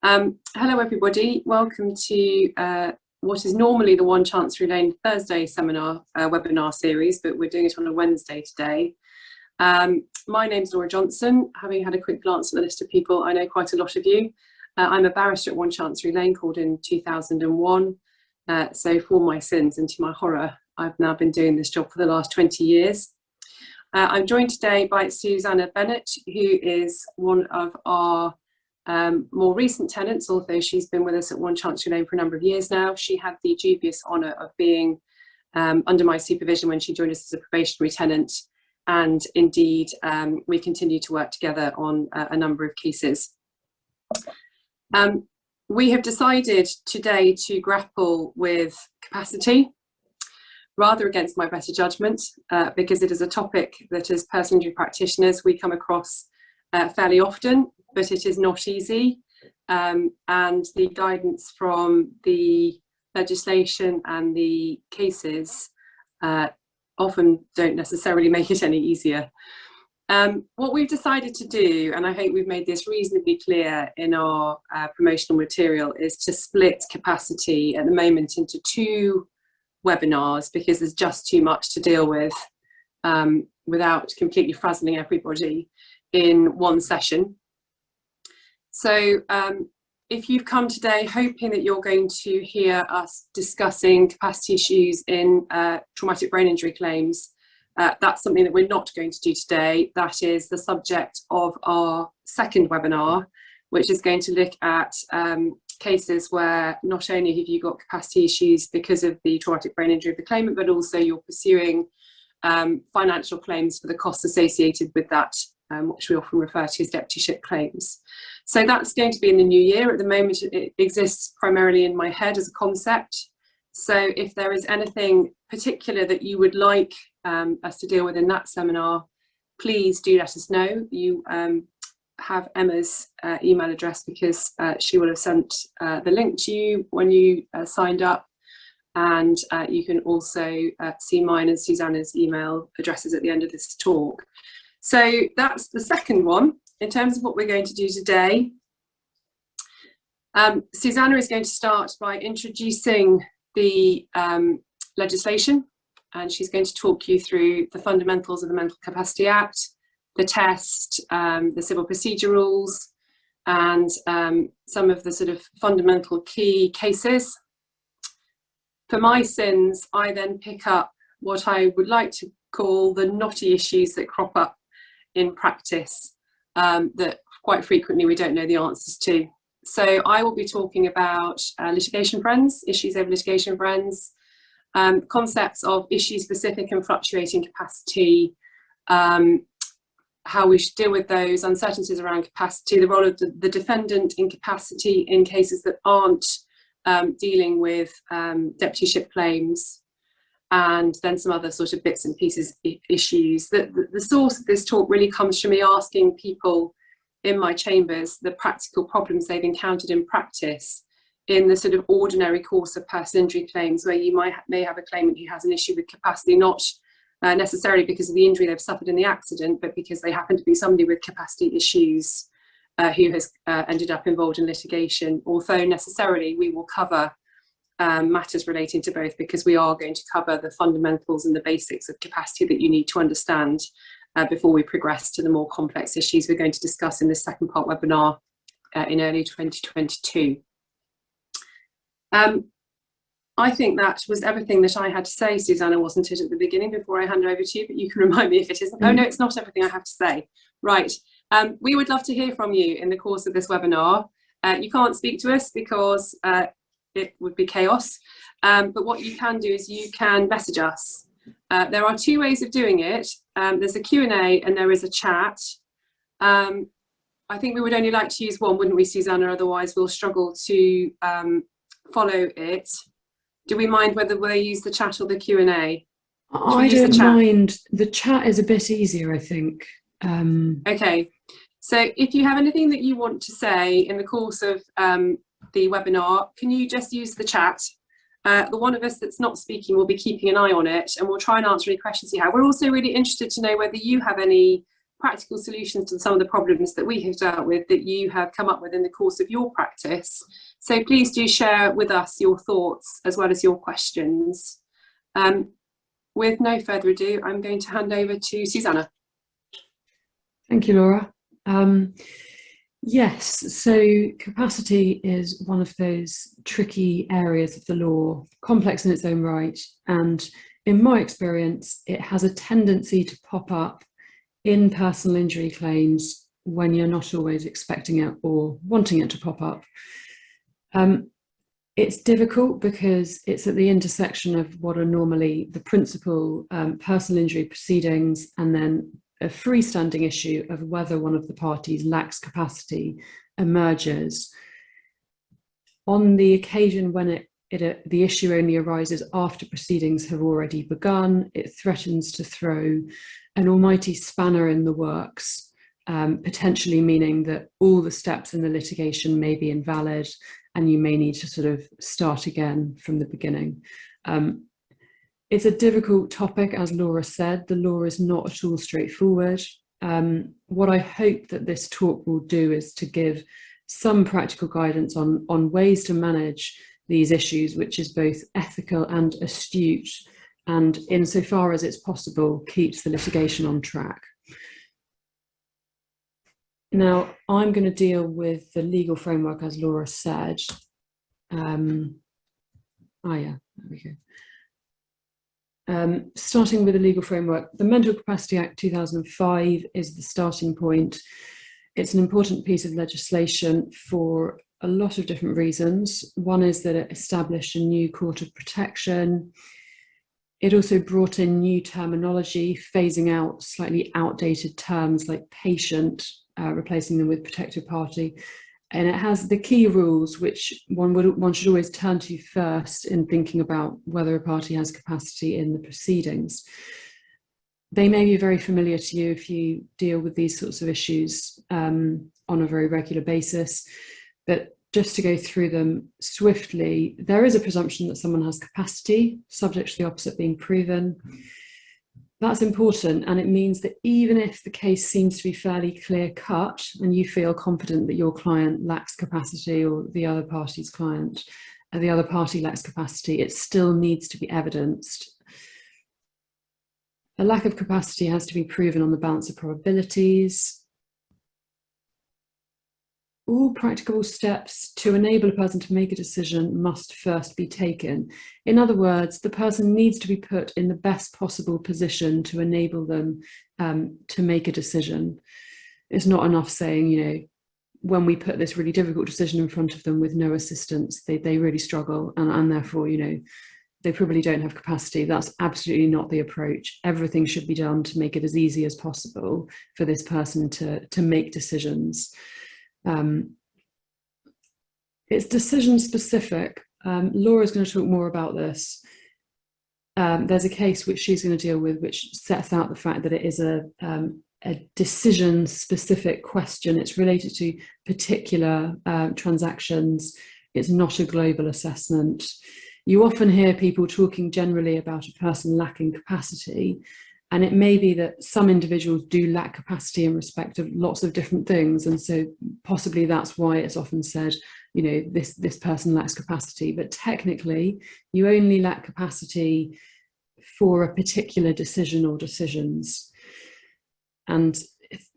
Hello everybody, welcome to what is normally the One Chancery Lane Thursday seminar webinar series, but we're doing it on a Wednesday today. My name's Laura Johnson. Having had a quick glance at the list of people, I know quite a lot of you. I'm a barrister at One Chancery Lane, called in 2001. So for my sins and to my horror, I've now been doing this job for the last 20 years. I'm joined today by Susanna Bennett, who is one of our more recent tenants, although she's been with us at One Chancery Lane for a number of years now. She had the dubious honour of being under my supervision when she joined us as a probationary tenant, and indeed we continue to work together on a number of cases. We have decided today to grapple with capacity, rather against my better judgment, because it is a topic that as personal injury practitioners we come across fairly often, but it is not easy, and the guidance from the legislation and the cases often don't necessarily make it any easier. What we've decided to do, and I hope we've made this reasonably clear in our promotional material, is to split capacity at the moment into two webinars, because there's just too much to deal with without completely frazzling everybody in one session. So if you've come today hoping that you're going to hear us discussing capacity issues in traumatic brain injury claims, that's something that we're not going to do today. That is the subject of our second webinar, which is going to look at cases where not only have you got capacity issues because of the traumatic brain injury of the claimant, but also you're pursuing financial claims for the costs associated with that, which we often refer to as deputyship claims. So that's going to be in the new year. At the moment it exists primarily in my head as a concept. So if there is anything particular that you would like us to deal with in that seminar, please do let us know. You have Emma's email address, because she will have sent the link to you when you signed up, and you can also see mine and Susanna's email addresses at the end of this talk. So that's the second one. In terms of what we're going to do today, Susanna is going to start by introducing the legislation, and she's going to talk you through the fundamentals of the Mental Capacity Act, the test, the civil procedure rules, and some of the sort of fundamental key cases. For my sins, I then pick up what I would like to call the knotty issues that crop up in practice that quite frequently we don't know the answers to. So I will be talking about litigation friends, issues over litigation friends, concepts of issue-specific and fluctuating capacity, how we should deal with those, uncertainties around capacity, the role of the defendant in capacity in cases that aren't dealing with deputyship claims, and then some other sort of bits and pieces issues. The source of this talk really comes from me asking people in my chambers the practical problems they've encountered in practice in the sort of ordinary course of personal injury claims, where you may have a claimant who has an issue with capacity, not necessarily because of the injury they've suffered in the accident, but because they happen to be somebody with capacity issues who has ended up involved in litigation. Although necessarily we will cover matters relating to both, because we are going to cover the fundamentals and the basics of capacity that you need to understand before we progress to the more complex issues we're going to discuss in this second part webinar in early 2022. I think that was everything that I had to say, Susanna, wasn't it, at the beginning, before I hand over to you? But you can remind me if it isn't. Oh no, it's not everything I have to say. Right. We would love to hear from you in the course of this webinar. You can't speak to us because it would be chaos, but what you can do is you can message us. There are two ways of doing it. There's a Q&A and there is a chat. I think we would only like to use one, wouldn't we, Susanna? Otherwise we'll struggle to follow it. Do we mind whether we use the chat or the Q&A? I don't mind. The chat is a bit easier, I think. Okay, so if you have anything that you want to say in the course of the webinar, can you just use the chat? The one of us that's not speaking will be keeping an eye on it, and we'll try and answer any questions you have. We're also really interested to know whether you have any practical solutions to some of the problems that we have dealt with that you have come up with in the course of your practice. So please do share with us your thoughts as well as your questions. With no further ado, I'm going to hand over to Susanna. Thank you, Laura. Yes, so capacity is one of those tricky areas of the law, complex in its own right, and in my experience, it has a tendency to pop up in personal injury claims when you're not always expecting it or wanting it to pop up. It's difficult because it's at the intersection of what are normally the principal personal injury proceedings and then a freestanding issue of whether one of the parties lacks capacity emerges. On the occasion when the issue only arises after proceedings have already begun, it threatens to throw an almighty spanner in the works, potentially meaning that all the steps in the litigation may be invalid and you may need to sort of start again from the beginning. It's a difficult topic, as Laura said. The law is not at all straightforward. What I hope that this talk will do is to give some practical guidance on ways to manage these issues, which is both ethical and astute, and insofar as it's possible, keeps the litigation on track. Now, I'm going to deal with the legal framework, as Laura said. There we go. Starting with the legal framework, the Mental Capacity Act 2005 is the starting point. It's an important piece of legislation for a lot of different reasons. One is that it established a new court of protection. It also brought in new terminology, phasing out slightly outdated terms like patient, replacing them with protected party. And it has the key rules, which one should always turn to first in thinking about whether a party has capacity in the proceedings. They may be very familiar to you if you deal with these sorts of issues on a very regular basis. But just to go through them swiftly, there is a presumption that someone has capacity, subject to the opposite being proven. That's important, and it means that even if the case seems to be fairly clear-cut and you feel confident that your client lacks capacity or the other party lacks capacity, it still needs to be evidenced. A lack of capacity has to be proven on the balance of probabilities. All practicable steps to enable a person to make a decision must first be taken. In other words, the person needs to be put in the best possible position to enable them to make a decision. It's not enough saying, when we put this really difficult decision in front of them with no assistance, they really struggle and therefore, they probably don't have capacity. That's absolutely not the approach. Everything should be done to make it as easy as possible for this person to make decisions. It's decision specific. Laura's going to talk more about this. There's a case which she's going to deal with which sets out the fact that it is a decision specific question. It's related to particular transactions. It's not a global assessment. You often hear people talking generally about a person lacking capacity. And it may be that some individuals do lack capacity in respect of lots of different things. And so possibly that's why it's often said, this person lacks capacity. But technically, you only lack capacity for a particular decision or decisions. And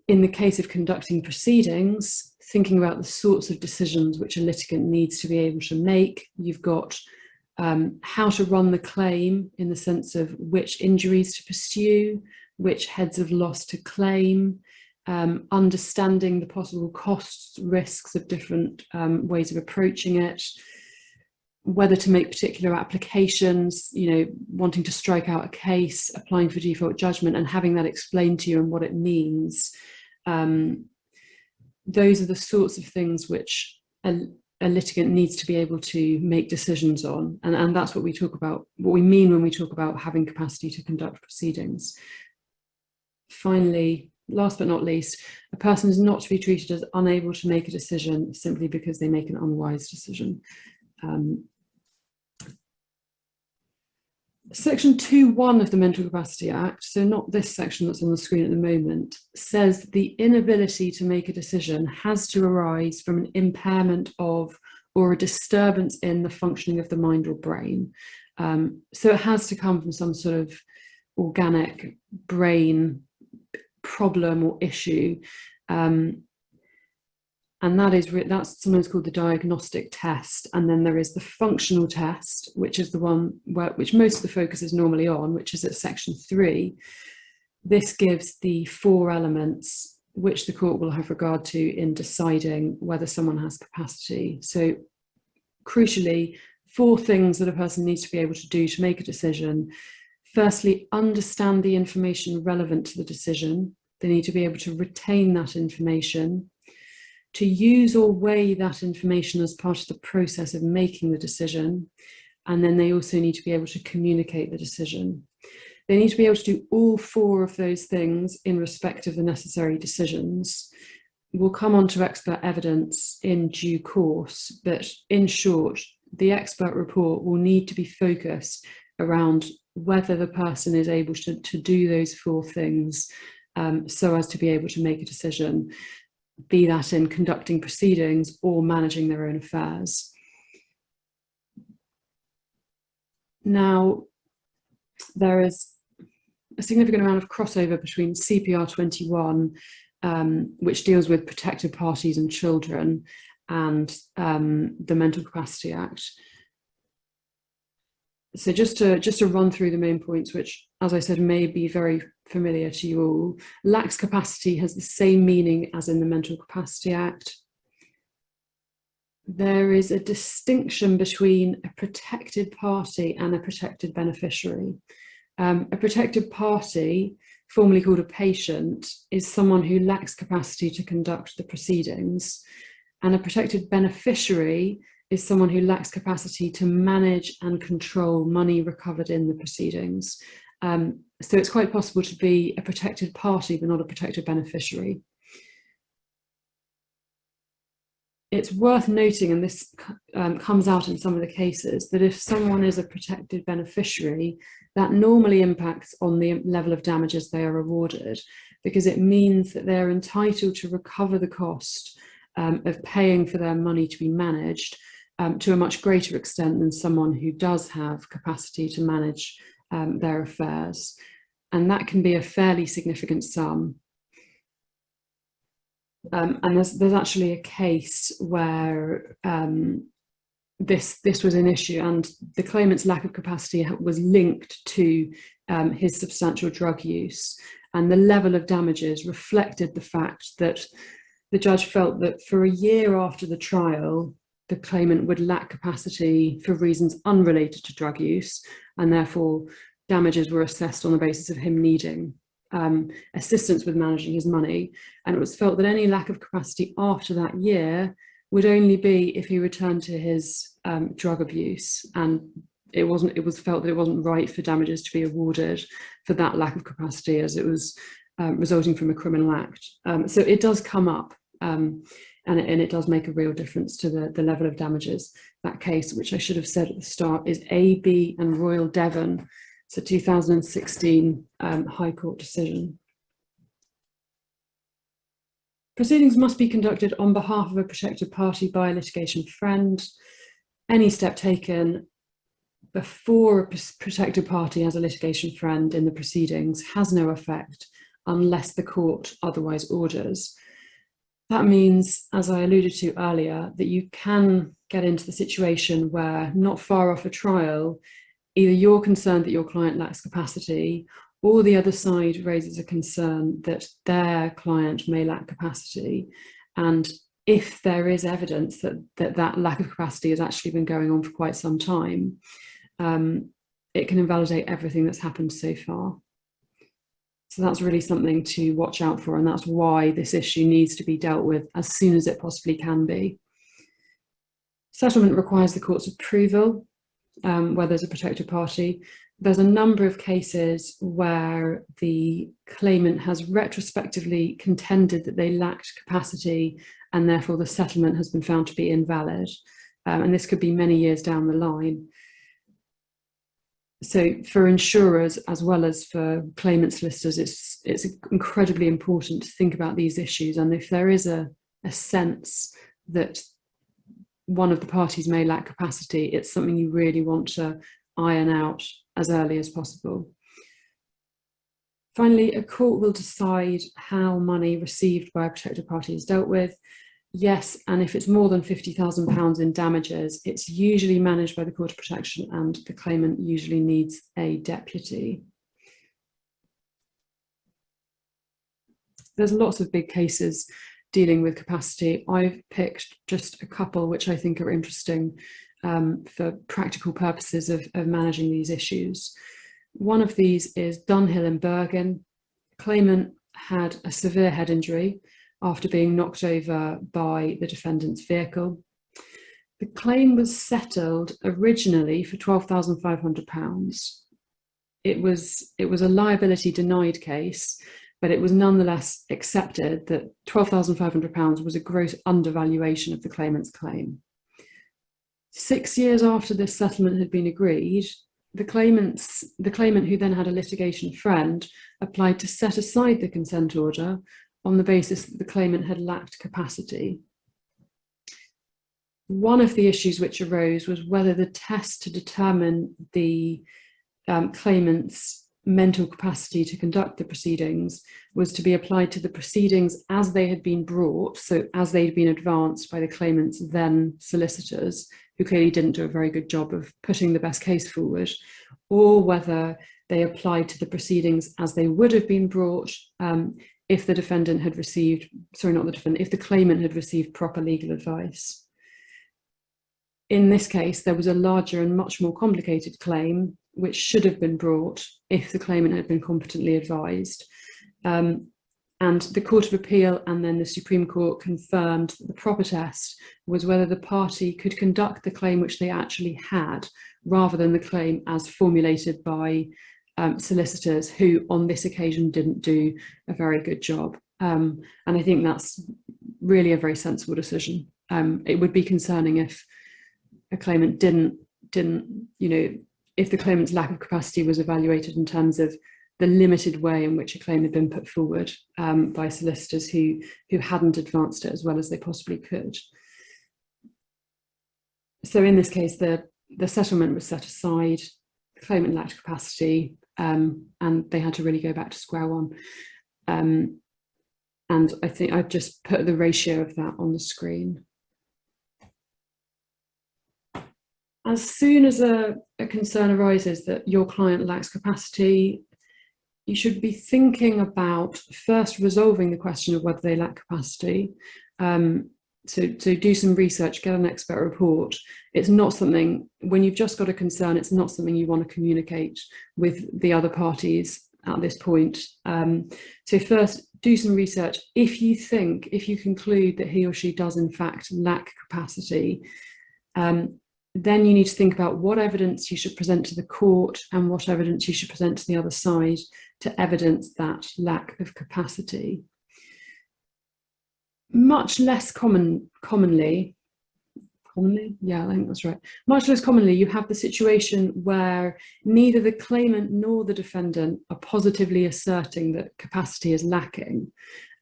in the case of conducting proceedings, thinking about the sorts of decisions which a litigant needs to be able to make, you've got how to run the claim in the sense of which injuries to pursue, which heads of loss to claim, understanding the possible costs, risks of different ways of approaching it, whether to make particular applications, wanting to strike out a case, applying for default judgment and having that explained to you and what it means. Those are the sorts of things which a litigant needs to be able to make decisions on. And that's what we talk about, what we mean when we talk about having capacity to conduct proceedings. Finally, last but not least, a person is not to be treated as unable to make a decision simply because they make an unwise decision. Section 2.1 of the Mental Capacity Act, so not this section that's on the screen at the moment, says the inability to make a decision has to arise from an impairment of or a disturbance in the functioning of the mind or brain. So it has to come from some sort of organic brain problem or issue. And that's sometimes called the diagnostic test. And then there is the functional test, which is the one which most of the focus is normally on, which is at section 3. This gives the 4 elements which the court will have regard to in deciding whether someone has capacity. So crucially, 4 things that a person needs to be able to do to make a decision. Firstly, understand the information relevant to the decision. They need to be able to retain that information, to use or weigh that information as part of the process of making the decision. And then they also need to be able to communicate the decision. They need to be able to do all 4 of those things in respect of the necessary decisions. We'll come on to expert evidence in due course, but in short, the expert report will need to be focused around whether the person is able to do those 4 things so as to be able to make a decision, be that in conducting proceedings or managing their own affairs. Now, there is a significant amount of crossover between CPR 21, which deals with protected parties and children, and the Mental Capacity Act. So just to run through the main points, which, as I said, may be very familiar to you all. Lacks capacity has the same meaning as in the Mental Capacity Act. There is a distinction between a protected party and a protected beneficiary. A protected party, formerly called a patient, is someone who lacks capacity to conduct the proceedings, and a protected beneficiary is someone who lacks capacity to manage and control money recovered in the proceedings. So it's quite possible to be a protected party but not a protected beneficiary. It's worth noting, and this comes out in some of the cases, that if someone is a protected beneficiary, that normally impacts on the level of damages they are awarded, because it means that they're entitled to recover the cost of paying for their money to be managed to a much greater extent than someone who does have capacity to manage their affairs. And that can be a fairly significant sum. And there's actually a case where this was an issue, and the claimant's lack of capacity was linked to his substantial drug use, and the level of damages reflected the fact that the judge felt that for a year after the trial, the claimant would lack capacity for reasons unrelated to drug use, and therefore damages were assessed on the basis of him needing assistance with managing his money. And it was felt that any lack of capacity after that year would only be if he returned to his drug abuse, and it was felt that it wasn't right for damages to be awarded for that lack of capacity, as it was resulting from a criminal act. So it does come up, and it does make a real difference to the level of damages. That case, which I should have said at the start, is AB and Royal Devon. It's a 2016 High Court decision. Proceedings must be conducted on behalf of a protected party by a litigation friend. Any step taken before a protected party has a litigation friend in the proceedings has no effect unless the court otherwise orders. That means, as I alluded to earlier, that you can get into the situation where, not far off a trial, either you're concerned that your client lacks capacity, or the other side raises a concern that their client may lack capacity. And if there is evidence that lack of capacity has actually been going on for quite some time, it can invalidate everything that's happened so far. So that's really something to watch out for, and that's why this issue needs to be dealt with as soon as it possibly can be. Settlement requires the court's approval where there's a protected party. There's a number of cases where the claimant has retrospectively contended that they lacked capacity, and therefore the settlement has been found to be invalid. And this could be many years down the line. So for insurers as well as for claimant solicitors, it's incredibly important to think about these issues. And if there is a sense that one of the parties may lack capacity, it's something you really want to iron out as early as possible. Finally, a court will decide how money received by a protected party is dealt with. Yes, and if it's more than £50,000 in damages, it's usually managed by the Court of Protection and the claimant usually needs a deputy. There's lots of big cases dealing with capacity. I've picked just a couple which I think are interesting for practical purposes of managing these issues. One of these is Dunhill in Bergen. Claimant had a severe head injury after being knocked over by the defendant's vehicle. The claim was settled originally for £12,500. It was a liability denied case, but it was nonetheless accepted that £12,500 was a gross undervaluation of the claimant's claim. 6 years after this settlement had been agreed, the claimant, who then had a litigation friend, applied to set aside the consent order on the basis that the claimant had lacked capacity. One of the issues which arose was whether the test to determine the claimant's mental capacity to conduct the proceedings was to be applied to the proceedings as they had been brought, so as they'd been advanced by the claimant's then solicitors, who clearly didn't do a very good job of putting the best case forward, or whether they applied to the proceedings as they would have been brought if the defendant had received, sorry, not the defendant, if the claimant had received proper legal advice. In this case, there was a larger and much more complicated claim which should have been brought if the claimant had been competently advised. And the Court of Appeal and then the Supreme Court confirmed that the proper test was whether the party could conduct the claim which they actually had, rather than the claim as formulated by solicitors who on this occasion didn't do a very good job. And I think that's really a very sensible decision. It would be concerning if a claimant didn't, if the claimant's lack of capacity was evaluated in terms of the limited way in which a claim had been put forward by solicitors who hadn't advanced it as well as they possibly could. So in this case, the settlement was set aside, the claimant lacked capacity, and they had to really go back to square one. And I think I've just put the ratio of that on the screen. As soon as a concern arises that your client lacks capacity, you should be thinking about first resolving the question of whether they lack capacity. So do some research, get an expert report. It's not something, when you've just got a concern, it's not something you want to communicate with the other parties at this point. So first, do some research. If you conclude that he or she does in fact lack capacity, then you need to think about what evidence you should present to the court and what evidence you should present to the other side to evidence that lack of capacity. Much less commonly, yeah, I think that's right. Much less commonly, you have the situation where neither the claimant nor the defendant are positively asserting that capacity is lacking,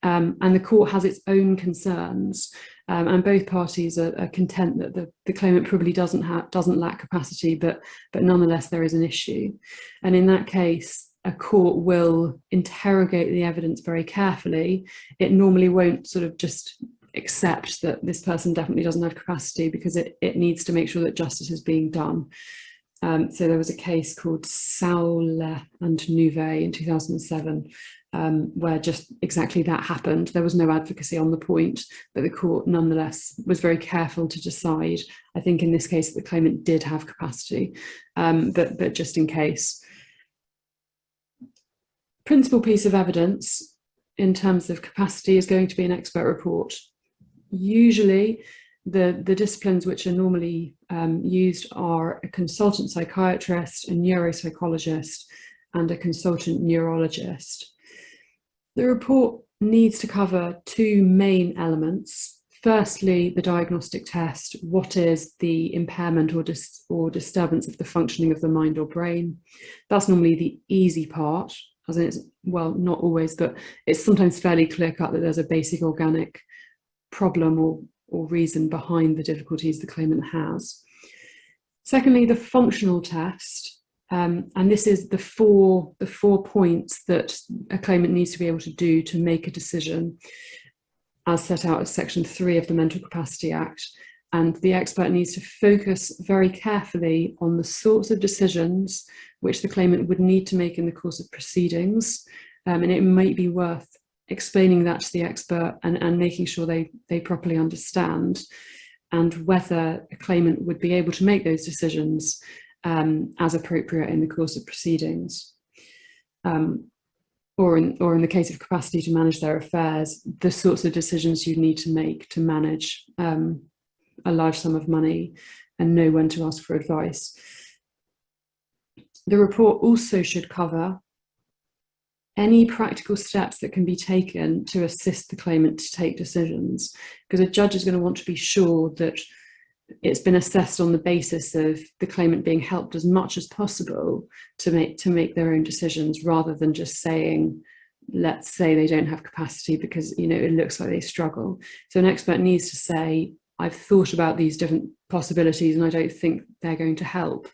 and the court has its own concerns, and both parties are content that the claimant probably doesn't lack capacity, but nonetheless there is an issue. And in that case, a court will interrogate the evidence very carefully. It normally won't sort of just accept that this person definitely doesn't have capacity, because it needs to make sure that justice is being done. So there was a case called Saule and Nouvet in 2007, where just exactly that happened. There was no advocacy on the point, but the court nonetheless was very careful to decide, I think in this case, that the claimant did have capacity, but just in case. Principal piece of evidence in terms of capacity is going to be an expert report. Usually the disciplines which are normally used are a consultant psychiatrist, a neuropsychologist, and a consultant neurologist. The report needs to cover two main elements. firstly, the diagnostic test. What is the impairment or disturbance of the functioning of the mind or brain? That's normally the easy part, as in it's, well, not always, but it's sometimes fairly clear-cut that there's a basic organic problem or reason behind the difficulties the claimant has. Secondly, the functional test, and this is the four points that a claimant needs to be able to do to make a decision, as set out as Section 3 of the Mental Capacity Act. And the expert needs to focus very carefully on the sorts of decisions which the claimant would need to make in the course of proceedings. And it might be worth explaining that to the expert and making sure they properly understand, and whether a claimant would be able to make those decisions as appropriate in the course of proceedings. Or in the case of capacity to manage their affairs, the sorts of decisions you need to make to manage a large sum of money and know when to ask for advice. The report also should cover any practical steps that can be taken to assist the claimant to take decisions, because a judge is going to want to be sure that it's been assessed on the basis of the claimant being helped as much as possible to make their own decisions, rather than just saying, let's say they don't have capacity because, you know, it looks like they struggle. So an expert needs to say, I've thought about these different possibilities and I don't think they're going to help,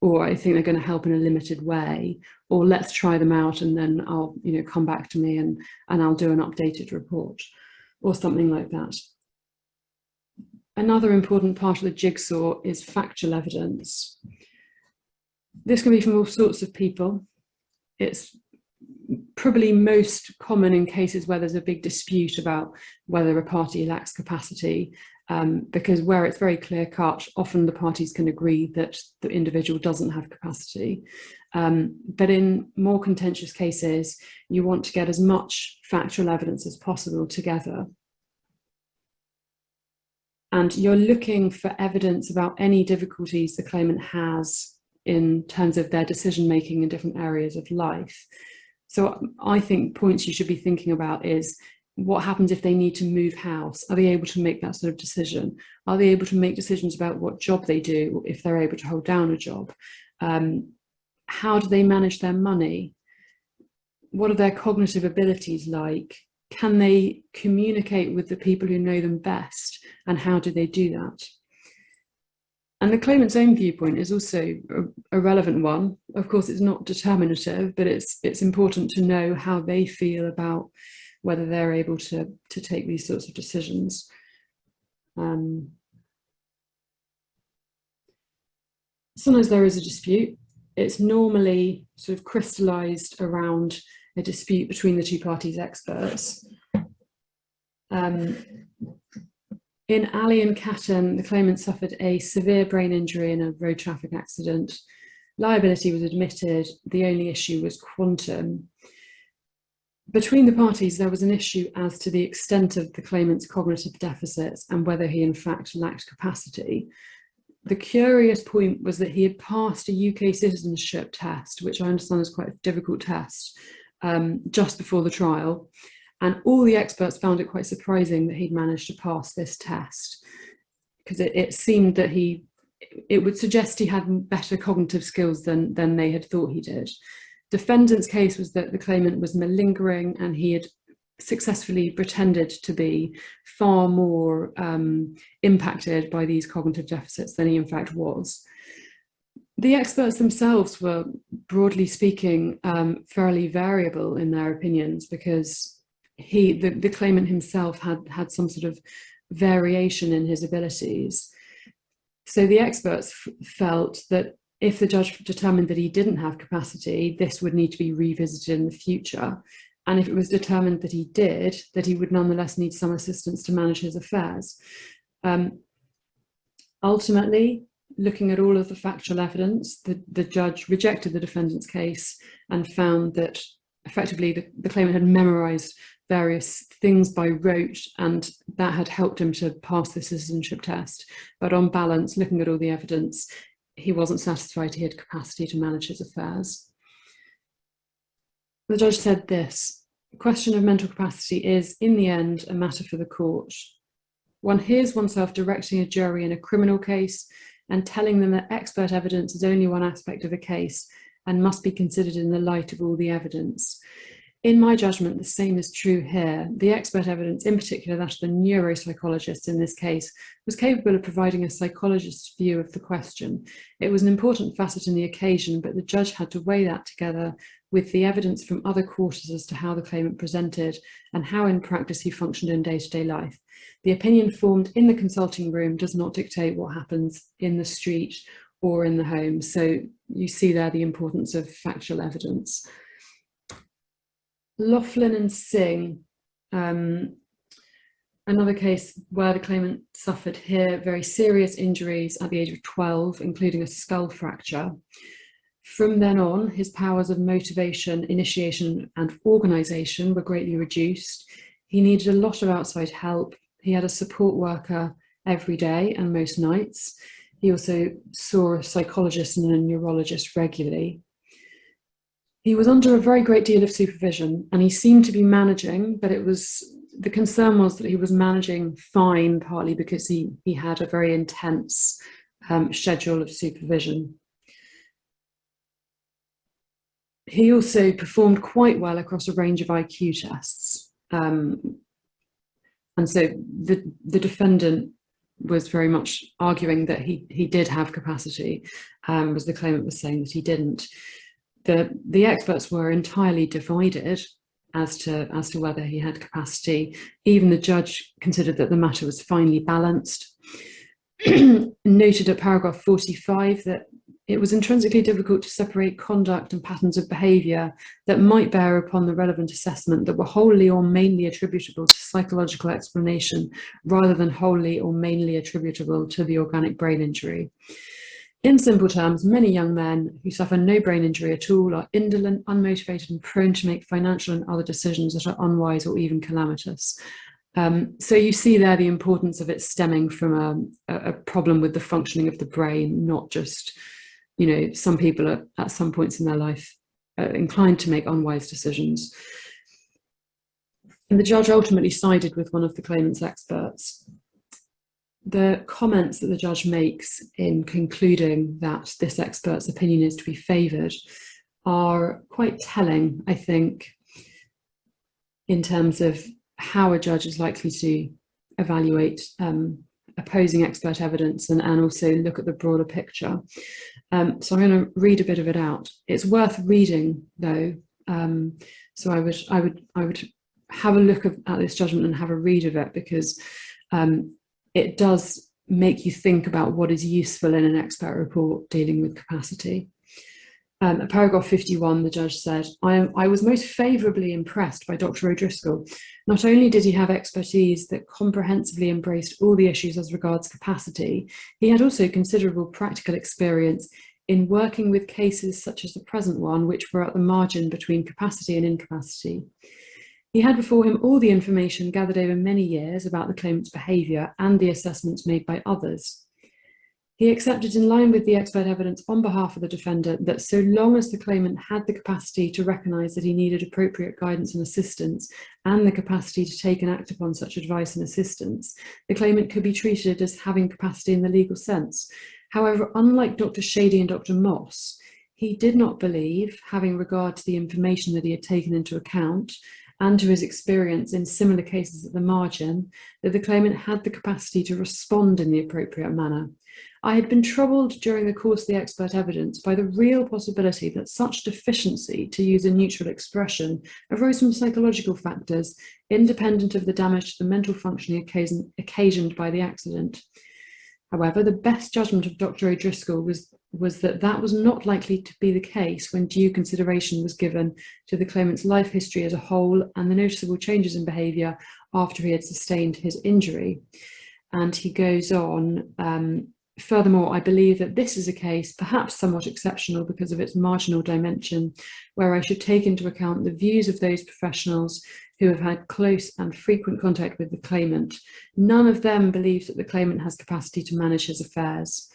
or I think they're going to help in a limited way, or let's try them out and then I'll, you know, come back to me and I'll do an updated report, or something like that. Another important part of the jigsaw is factual evidence. This can be from all sorts of people. It's probably most common in cases where there's a big dispute about whether a party lacks capacity, because where it's very clear cut, often the parties can agree that the individual doesn't have capacity. But in more contentious cases, you want to get as much factual evidence as possible together. And you're looking for evidence about any difficulties the claimant has in terms of their decision-making in different areas of life. So I think points you should be thinking about is, what happens if they need to move house? Are they able to make that sort of decision? Are they able to make decisions about what job they do, if they're able to hold down a job? How do they manage their money? What are their cognitive abilities like? Can they communicate with the people who know them best? And how do they do that? And the claimant's own viewpoint is also a relevant one. Of course, it's not determinative, but it's important to know how they feel about whether they're able to take these sorts of decisions. Sometimes there is a dispute. It's normally sort of crystallized around a dispute between the two parties' experts. In Ali and Catton, the claimant suffered a severe brain injury in a road traffic accident. Liability was admitted. The only issue was quantum. Between the parties, there was an issue as to the extent of the claimant's cognitive deficits and whether he in fact lacked capacity. The curious point was that he had passed a UK citizenship test, which I understand is quite a difficult test, just before the trial. And all the experts found it quite surprising that he'd managed to pass this test, because it seemed that it would suggest he had better cognitive skills than they had thought he did. Defendant's case was that the claimant was malingering and he had successfully pretended to be far more impacted by these cognitive deficits than he in fact was. The experts themselves were, broadly speaking, fairly variable in their opinions, because the claimant himself had some sort of variation in his abilities. So the experts felt that if the judge determined that he didn't have capacity, this would need to be revisited in the future. And if it was determined that he did, that he would nonetheless need some assistance to manage his affairs. Ultimately, looking at all of the factual evidence, the judge rejected the defendant's case and found that effectively the claimant had memorized various things by rote, and that had helped him to pass the citizenship test. But on balance, looking at all the evidence, he wasn't satisfied he had capacity to manage his affairs. The judge said this: the question of mental capacity is, in the end, a matter for the court. One hears oneself directing a jury in a criminal case and telling them that expert evidence is only one aspect of a case and must be considered in the light of all the evidence. In my judgment, the same is true here. The expert evidence, in particular that of the neuropsychologist in this case, was capable of providing a psychologist's view of the question. It was an important facet in the occasion, but the judge had to weigh that together with the evidence from other quarters as to how the claimant presented and how in practice he functioned in day-to-day life. The opinion formed in the consulting room does not dictate what happens in the street or in the home. So you see there the importance of factual evidence. Laughlin and Singh, another case where the claimant suffered here very serious injuries at the age of 12, including a skull fracture. From then on, his powers of motivation, initiation, and organisation were greatly reduced. He needed a lot of outside help. He had a support worker every day and most nights. He also saw a psychologist and a neurologist regularly. He was under a very great deal of supervision, and he seemed to be managing, but the concern was that he was managing fine, partly because he had a very intense schedule of supervision. He also performed quite well across a range of IQ tests. And so the defendant was very much arguing that he did have capacity, whereas the claimant was saying that he didn't. The experts were entirely divided as to whether he had capacity. Even the judge considered that the matter was finely balanced. Noted at paragraph 45 that it was intrinsically difficult to separate conduct and patterns of behaviour that might bear upon the relevant assessment that were wholly or mainly attributable to psychological explanation rather than wholly or mainly attributable to the organic brain injury. In simple terms, many young men who suffer no brain injury at all are indolent, unmotivated, and prone to make financial and other decisions that are unwise or even calamitous. So you see there the importance of it stemming from a problem with the functioning of the brain, not just, some people are at some points in their life inclined to make unwise decisions. And the judge ultimately sided with one of the claimant's experts. The comments that the judge makes in concluding that this expert's opinion is to be favoured are quite telling, I think, in terms of how a judge is likely to evaluate opposing expert evidence and also look at the broader picture. So I'm going to read a bit of it out. It's worth reading, though. So I would have a look at this judgment and have a read of it, because it does make you think about what is useful in an expert report dealing with capacity. At paragraph 51, the judge said, I was most favourably impressed by Dr. O'Driscoll. Not only did he have expertise that comprehensively embraced all the issues as regards capacity, he had also considerable practical experience in working with cases such as the present one, which were at the margin between capacity and incapacity. He had before him all the information gathered over many years about the claimant's behaviour and the assessments made by others. He accepted, in line with the expert evidence on behalf of the defendant, that so long as the claimant had the capacity to recognise that he needed appropriate guidance and assistance, and the capacity to take and act upon such advice and assistance, the claimant could be treated as having capacity in the legal sense. However, unlike Dr. Shady and Dr. Moss, he did not believe, having regard to the information that he had taken into account, and to his experience in similar cases at the margin, that the claimant had the capacity to respond in the appropriate manner. I had been troubled during the course of the expert evidence by the real possibility that such deficiency, to use a neutral expression, arose from psychological factors independent of the damage to the mental functioning occasioned by the accident. However, the best judgment of Dr. O'Driscoll was that that was not likely to be the case when due consideration was given to the claimant's life history as a whole and the noticeable changes in behaviour after he had sustained his injury. And he goes on, furthermore, I believe that this is a case, perhaps somewhat exceptional because of its marginal dimension, where I should take into account the views of those professionals who have had close and frequent contact with the claimant. None of them believes that the claimant has capacity to manage his affairs.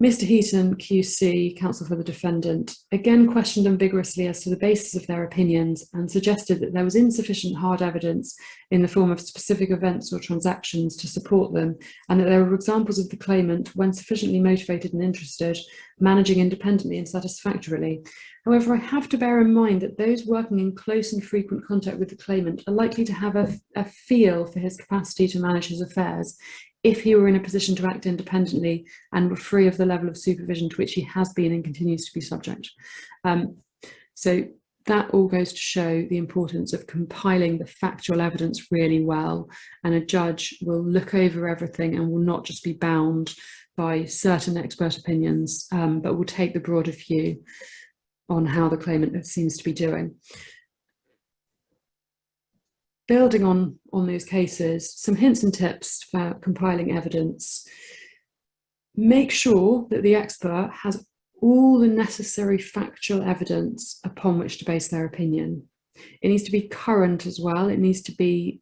Mr. Heaton, QC, counsel for the defendant, again questioned them vigorously as to the basis of their opinions and suggested that there was insufficient hard evidence in the form of specific events or transactions to support them, and that there were examples of the claimant, when sufficiently motivated and interested, managing independently and satisfactorily. However, I have to bear in mind that those working in close and frequent contact with the claimant are likely to have a feel for his capacity to manage his affairs if he were in a position to act independently and were free of the level of supervision to which he has been and continues to be subject. So that all goes to show the importance of compiling the factual evidence really well, and a judge will look over everything and will not just be bound by certain expert opinions, but will take the broader view on how the claimant seems to be doing. Building on those cases, some hints and tips for compiling evidence. Make sure that the expert has all the necessary factual evidence upon which to base their opinion. It needs to be current as well. It needs to be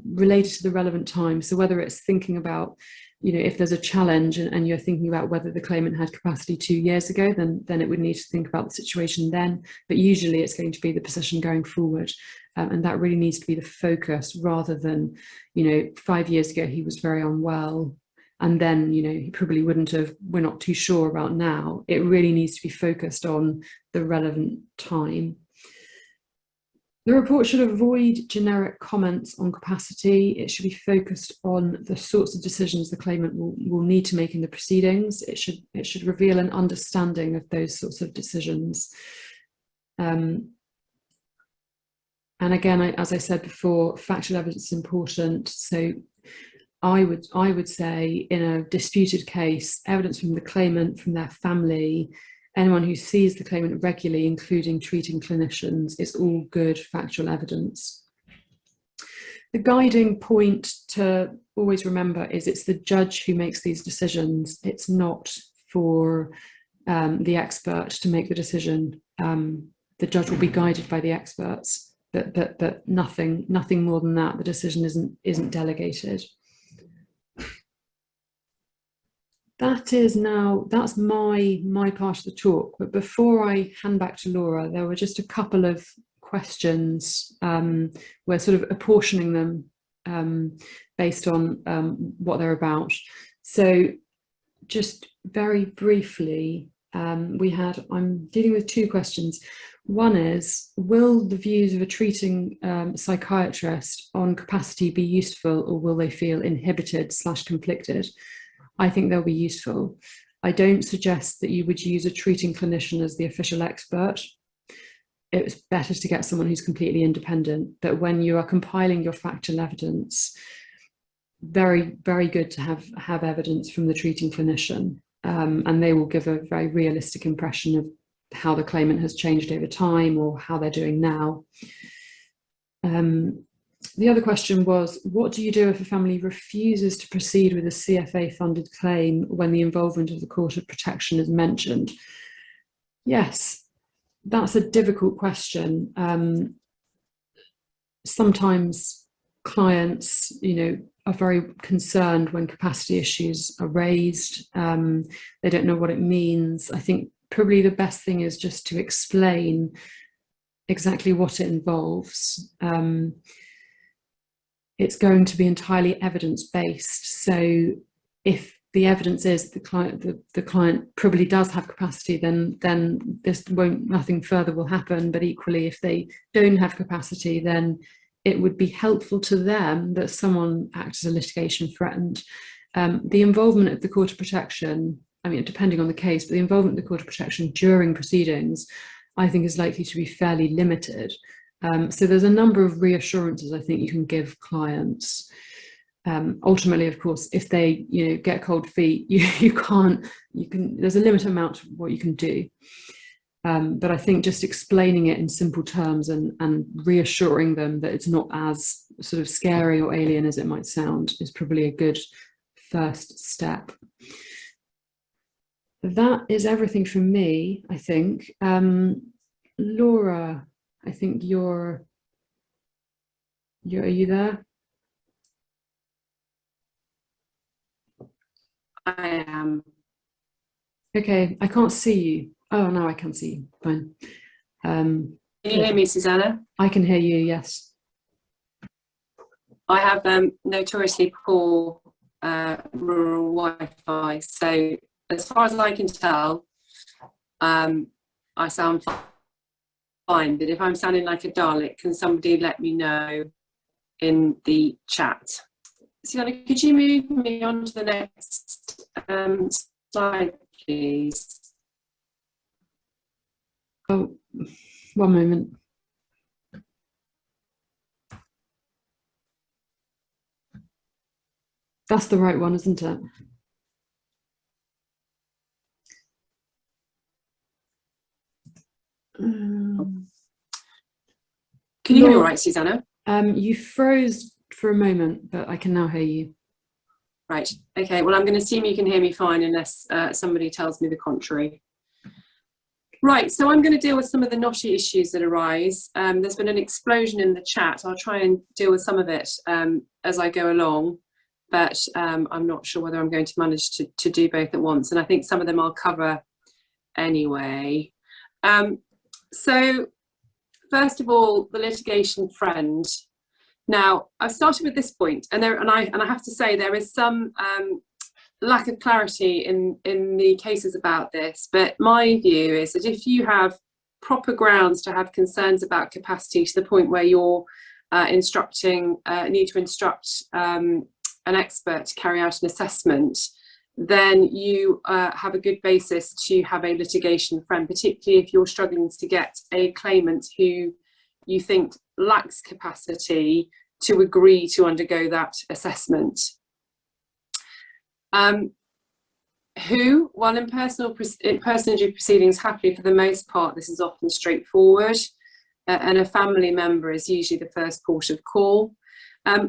related to the relevant time. So whether it's thinking about, if there's a challenge and you're thinking about whether the claimant had capacity 2 years ago, then it would need to think about the situation then. But usually it's going to be the position going forward. And that really needs to be the focus, rather than, 5 years ago he was very unwell, and then, he probably wouldn't have, we're not too sure about now. It really needs to be focused on the relevant time. The report should avoid generic comments on capacity. It should be focused on the sorts of decisions the claimant will need to make in the proceedings. It should reveal an understanding of those sorts of decisions. And again, as I said before, factual evidence is important. So I would say, in a disputed case, evidence from the claimant, from their family, anyone who sees the claimant regularly, including treating clinicians, is all good factual evidence. The guiding point to always remember is it's the judge who makes these decisions. It's not for the expert to make the decision. The judge will be guided by the experts, but nothing more than that. The decision isn't delegated. That's my part of the talk. But before I hand back to Laura, there were just a couple of questions. We're sort of apportioning them based on what they're about. So just very briefly, I'm dealing with two questions. One is, will the views of a treating psychiatrist on capacity be useful, or will they feel inhibited/conflicted? I think they'll be useful. I don't suggest that you would use a treating clinician as the official expert. It's better to get someone who's completely independent. But when you are compiling your factual evidence, very, very good to have evidence from the treating clinician, and they will give a very realistic impression of how the claimant has changed over time or how they're doing now. The other question was, what do you do if a family refuses to proceed with a CFA-funded claim when the involvement of the Court of Protection is mentioned? Yes, that's a difficult question. Sometimes clients, are very concerned when capacity issues are raised. They don't know what it means. I think probably the best thing is just to explain exactly what it involves. It's going to be entirely evidence-based. So if the evidence is the client probably does have capacity, then nothing further will happen. But equally, if they don't have capacity, then it would be helpful to them that someone acts as a litigation friend. The involvement of the Court of Protection, depending on the case, but the involvement of the Court of Protection during proceedings, I think, is likely to be fairly limited. So there's a number of reassurances I think you can give clients. Ultimately, of course, if they get cold feet, there's a limited amount of what you can do. But I think just explaining it in simple terms and reassuring them that it's not as sort of scary or alien as it might sound is probably a good first step. That is everything from me, I think. Laura, I think are you there? I am. Can you hear me? Yes. Okay. Thank you. So, as I said, I think the report is very useful. I think it's very useful to Okay, I can't see you. Oh, now I can see you. Fine. Can you hear me, Susanna? I can hear you, yes. I have notoriously poor rural Wi-Fi, so as far as I can tell, I sound fine, but if I'm sounding like a Dalek, can somebody let me know in the chat? Susanna, could you move me on to the next slide, please? Oh, one moment. That's the right one, isn't it? Can you hear me all right, Susanna? You froze for a moment, but I can now hear you. Right, okay, well, I'm going to assume you can hear me fine unless somebody tells me the contrary. Right, so I'm going to deal with some of the knotty issues that arise. There's been an explosion in the chat. I'll try and deal with some of it as I go along, but I'm not sure whether I'm going to manage to do both at once, and I think some of them I'll cover anyway. So first of all, the litigation friend. Now, I've started with this point, and I have to say there is some lack of clarity in the cases about this, but my view is that if you have proper grounds to have concerns about capacity to the point where you're need to instruct an expert to carry out an assessment, then you have a good basis to have a litigation friend, particularly if you're struggling to get a claimant who you think lacks capacity to agree to undergo that assessment. Who? Well, in personal injury proceedings, happily for the most part, this is often straightforward, and a family member is usually the first port of call.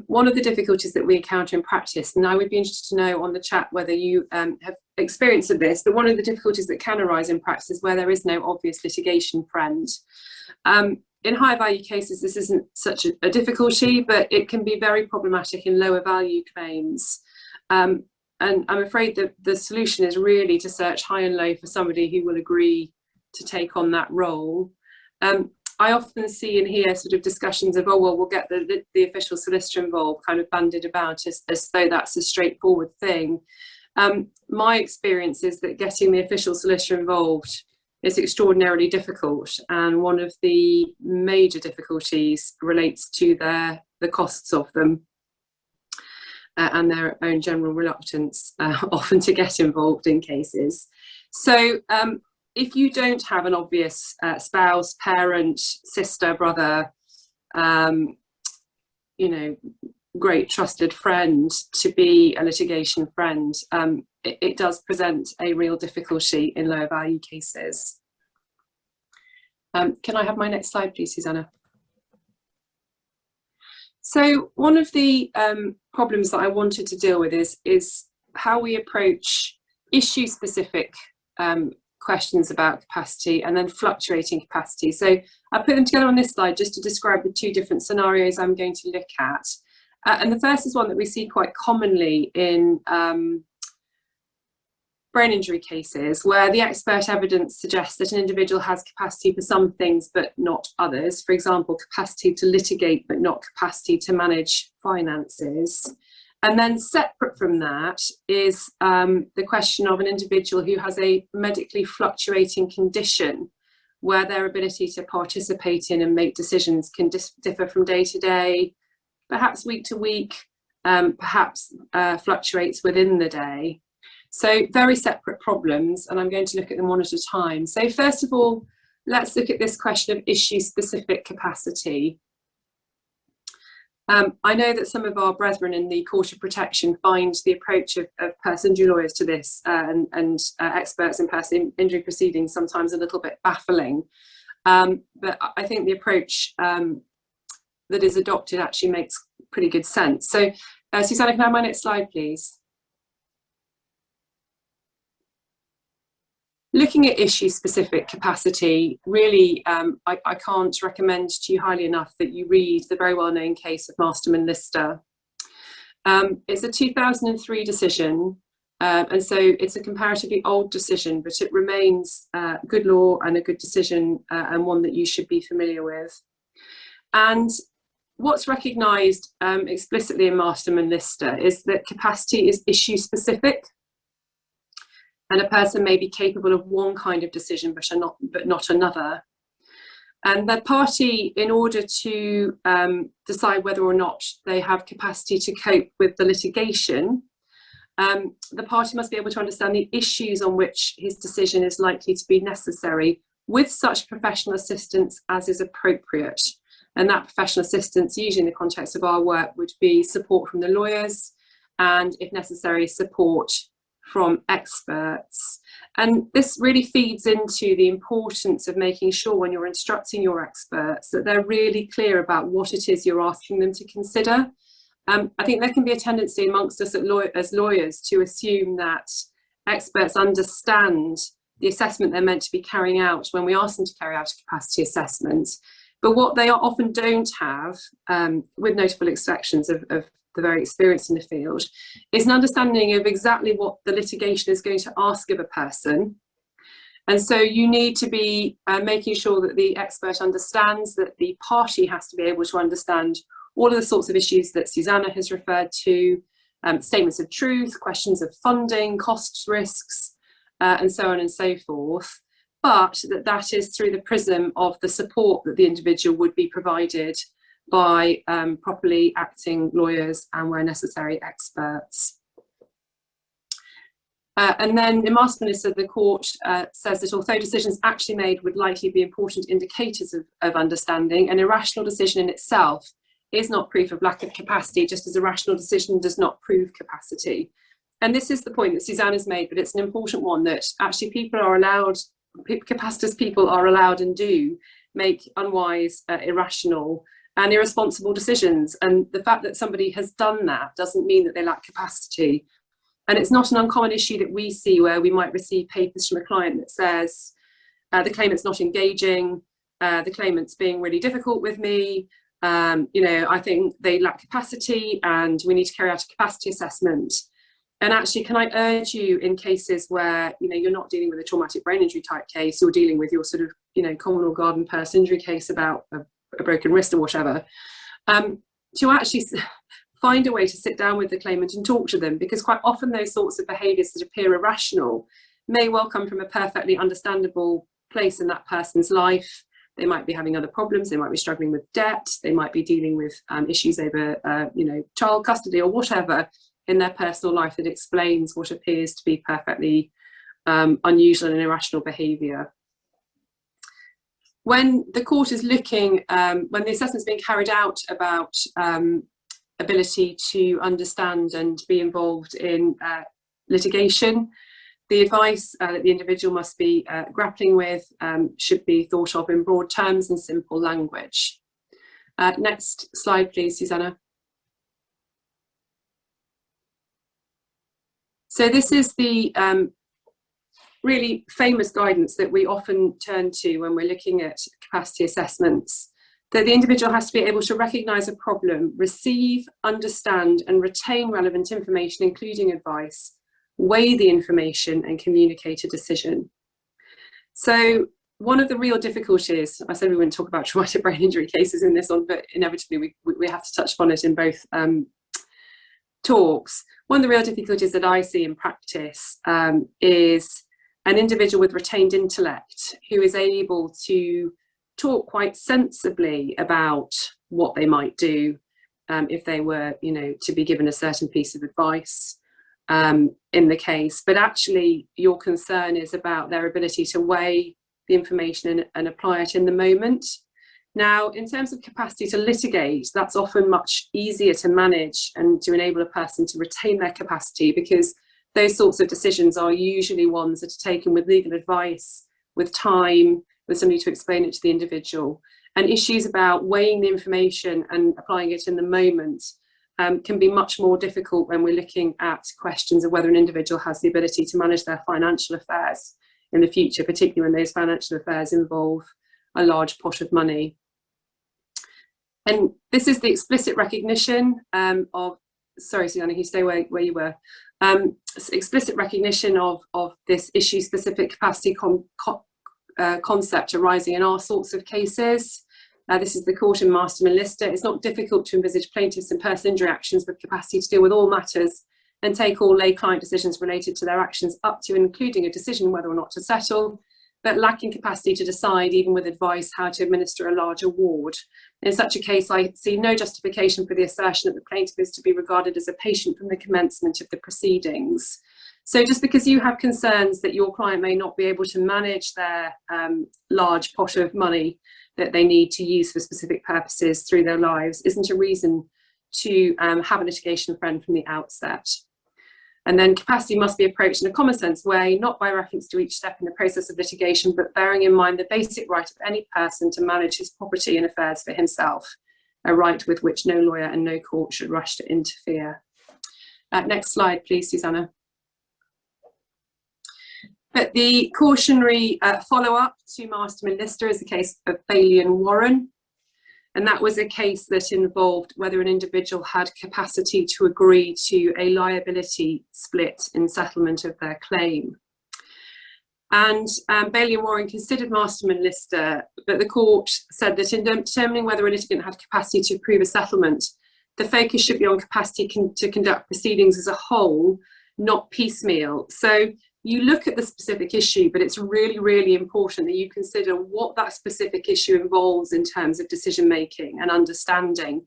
One of the difficulties that we encounter in practice, and I would be interested to know on the chat whether you have experience of this, but one of the difficulties that can arise in practice is where there is no obvious litigation friend. In higher value cases, this isn't such a difficulty, but it can be very problematic in lower value claims. And I'm afraid that the solution is really to search high and low for somebody who will agree to take on that role. I often see and hear sort of discussions of, oh, well, we'll get the official solicitor involved, kind of bandied about as though that's a straightforward thing. My experience is that getting the official solicitor involved is extraordinarily difficult, and one of the major difficulties relates to the costs of them. And their own general reluctance often to get involved in cases. So if you don't have an obvious spouse, parent, sister, brother, great trusted friend to be a litigation friend, it does present a real difficulty in lower value cases. Can I have my next slide, please, Susanna? So one of the problems that I wanted to deal with is how we approach issue-specific questions about capacity and then fluctuating capacity. So I put them together on this slide just to describe the two different scenarios I'm going to look at. And the first is one that we see quite commonly in brain injury cases, where the expert evidence suggests that an individual has capacity for some things but not others. For example, capacity to litigate but not capacity to manage finances. And then separate from that is the question of an individual who has a medically fluctuating condition where their ability to participate in and make decisions can differ from day to day, perhaps week to week, perhaps fluctuates within the day. So very separate problems, and I'm going to look at them one at a time. So first of all, let's look at this question of issue-specific capacity. I know that some of our brethren in the Court of Protection find the approach of personal injury lawyers to this and experts in personal injury proceedings sometimes a little bit baffling. But I think the approach that is adopted actually makes pretty good sense. So Susanna, can I have my next slide, please? Looking at issue-specific capacity, really, I can't recommend to you highly enough that you read the very well-known case of Mastermind Lister. It's a 2003 decision And so it's a comparatively old decision, but it remains good law and a good decision, and one that you should be familiar with. And what's recognised explicitly in Mastermind Lister is that capacity is issue specific, and a person may be capable of one kind of decision but not another. And the party, in order to decide whether or not they have capacity to cope with the litigation, the party must be able to understand the issues on which his decision is likely to be necessary, with such professional assistance as is appropriate. And that professional assistance, usually in the context of our work, would be support from the lawyers and, if necessary, support from experts. And this really feeds into the importance of making sure when you're instructing your experts that they're really clear about what it is you're asking them to consider. I think there can be a tendency amongst us as lawyers to assume that experts understand the assessment they're meant to be carrying out when we ask them to carry out a capacity assessment. But what they often don't have, with notable exceptions of the very experienced in the field, is an understanding of exactly what the litigation is going to ask of a person. And so you need to be making sure that the expert understands that the party has to be able to understand all of the sorts of issues that Susanna has referred to, statements of truth, questions of funding, costs, risks, and so on and so forth. But that is through the prism of the support that the individual would be provided by properly acting lawyers and, where necessary, experts. And then in Mastermind Lister, the court says that although decisions actually made would likely be important indicators of understanding, an irrational decision in itself is not proof of lack of capacity, just as a rational decision does not prove capacity. And this is the point that Susanna's made, but it's an important one, that actually people are allowed, capacitous people are allowed and do make unwise, irrational and irresponsible decisions. And the fact that somebody has done that doesn't mean that they lack capacity. And it's not an uncommon issue that we see where we might receive papers from a client that says, the claimant's not engaging, the claimant's being really difficult with me, I think they lack capacity and we need to carry out a capacity assessment. And actually, can I urge you, in cases where you're not dealing with a traumatic brain injury type case, you're dealing with your sort of common or garden person injury case about a broken wrist or whatever, to actually find a way to sit down with the claimant and talk to them, because quite often those sorts of behaviours that appear irrational may well come from a perfectly understandable place in that person's life. They might be having other problems, they might be struggling with debt, they might be dealing with issues over child custody or whatever in their personal life that explains what appears to be perfectly unusual and irrational behaviour. When the court is looking, when the assessment is being carried out about ability to understand and be involved in litigation, the advice that the individual must be grappling with should be thought of in broad terms and simple language. Next slide, please, Susanna. So this is the really famous guidance that we often turn to when we're looking at capacity assessments, that the individual has to be able to recognise a problem, receive, understand and retain relevant information, including advice, weigh the information and communicate a decision. So one of the real difficulties, I said we wouldn't talk about traumatic brain injury cases in this one, but inevitably we have to touch upon it in both talks. One of the real difficulties that I see in practice is an individual with retained intellect who is able to talk quite sensibly about what they might do if they were, to be given a certain piece of advice in the case. But actually, your concern is about their ability to weigh the information and apply it in the moment. Now, in terms of capacity to litigate, that's often much easier to manage and to enable a person to retain their capacity, because those sorts of decisions are usually ones that are taken with legal advice, with time, with somebody to explain it to the individual. And issues about weighing the information and applying it in the moment can be much more difficult when we're looking at questions of whether an individual has the ability to manage their financial affairs in the future, particularly when those financial affairs involve a large pot of money. And this is the explicit recognition of sorry, Susanna, you stay where you were. Explicit recognition of this issue-specific capacity concept arising in all sorts of cases. This is the court in Mastermind Lister. It's not difficult to envisage plaintiffs in personal injury actions with capacity to deal with all matters and take all lay client decisions related to their actions up to and including a decision whether or not to settle, but lacking capacity to decide, even with advice, how to administer a large award. In such a case, I see no justification for the assertion that the plaintiff is to be regarded as a patient from the commencement of the proceedings. So just because you have concerns that your client may not be able to manage their large pot of money that they need to use for specific purposes through their lives isn't a reason to have a litigation friend from the outset. And then capacity must be approached in a common sense way, not by reference to each step in the process of litigation, but bearing in mind the basic right of any person to manage his property and affairs for himself, a right with which no lawyer and no court should rush to interfere. Next slide, please, Susanna. But the cautionary follow-up to Mastermind Lister is the case of Bailey and Warren. And that was a case that involved whether an individual had capacity to agree to a liability split in settlement of their claim. And Bailey and Warren considered Mastermind Lister, but the court said that in determining whether a litigant had capacity to approve a settlement, the focus should be on capacity to conduct proceedings as a whole, not piecemeal. So you look at the specific issue, but it's really, really important that you consider what that specific issue involves in terms of decision making and understanding,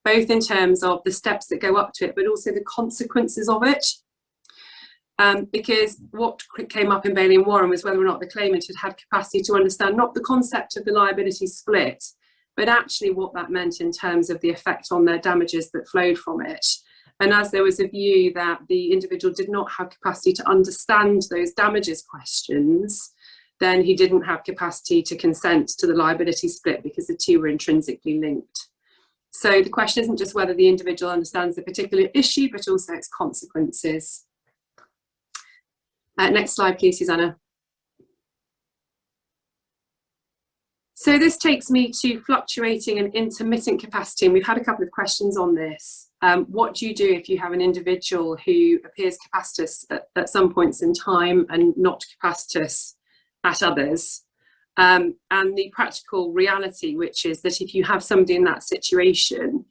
both in terms of the steps that go up to it, but also the consequences of it. Because what came up in Bailey and Warren was whether or not the claimant had capacity to understand not the concept of the liability split, but actually what that meant in terms of the effect on their damages that flowed from it. And as there was a view that the individual did not have capacity to understand those damages questions, then he didn't have capacity to consent to the liability split because the two were intrinsically linked. So the question isn't just whether the individual understands the particular issue, but also its consequences. Next slide, please, Susanna. So this takes me to fluctuating and intermittent capacity, and we've had a couple of questions on this. What do you do if you have an individual who appears capacitous at some points in time and not capacitous at others? And the practical reality, which is that if you have somebody in that situation,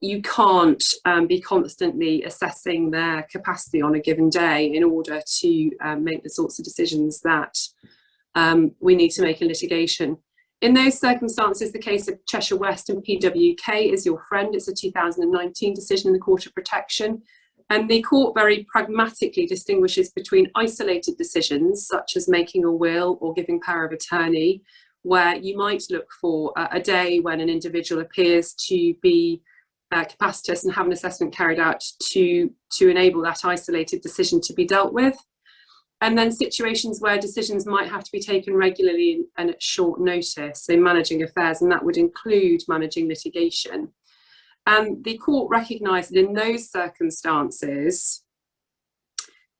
you can't be constantly assessing their capacity on a given day in order to make the sorts of decisions that we need to make in litigation. In those circumstances, the case of Cheshire West and PWK is your friend. It's a 2019 decision in the Court of Protection. And the court very pragmatically distinguishes between isolated decisions, such as making a will or giving power of attorney, where you might look for a day when an individual appears to be capacitous and have an assessment carried out to enable that isolated decision to be dealt with. And then situations where decisions might have to be taken regularly and at short notice, so managing affairs, and that would include managing litigation. And the court recognised that in those circumstances,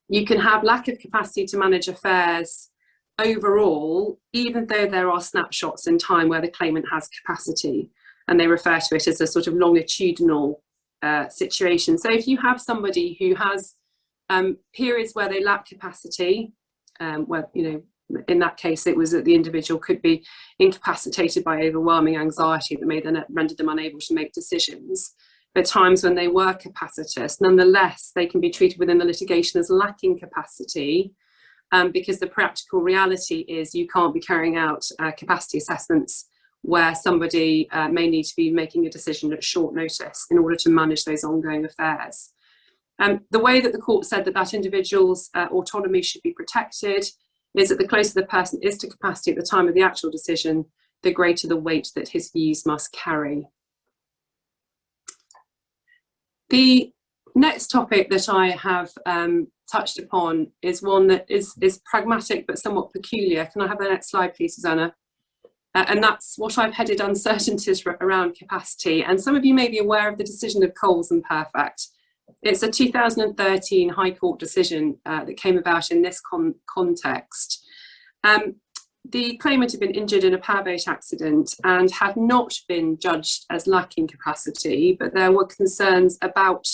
you can have lack of capacity to manage affairs overall, even though there are snapshots in time where the claimant has capacity, and they refer to it as a sort of longitudinal situation. So if you have somebody who has periods where they lack capacity, where, you know, in that case it was that the individual could be incapacitated by overwhelming anxiety that may then render them unable to make decisions. But times when they were capacitous, nonetheless, they can be treated within the litigation as lacking capacity, because the practical reality is you can't be carrying out capacity assessments where somebody may need to be making a decision at short notice in order to manage those ongoing affairs. The way that the court said that that individual's autonomy should be protected is that the closer the person is to capacity at the time of the actual decision, the greater the weight that his views must carry. The next topic that I have touched upon is one that is pragmatic but somewhat peculiar. Can I have the next slide, please, Susanna? And that's what I've headed uncertainties around capacity. And some of you may be aware of the decision of Coles and Perfect. It's a 2013 High Court decision that came about in this context. The claimant had been injured in a powerboat accident and had not been judged as lacking capacity, but there were concerns about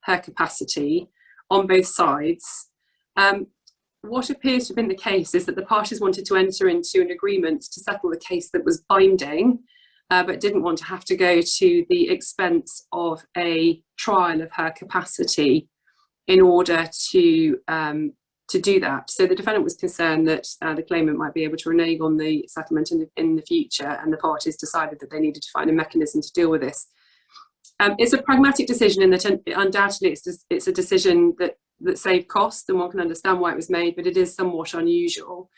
her capacity on both sides. What appears to have been the case is that the parties wanted to enter into an agreement to settle the case that was binding, but didn't want to have to go to the expense of a trial of her capacity in order to do that. So the defendant was concerned that the claimant might be able to renege on the settlement in the future, and the parties decided that they needed to find a mechanism to deal with this. It's a pragmatic decision in that undoubtedly it's a decision that saved costs, and one can understand why it was made, but it is somewhat unusual.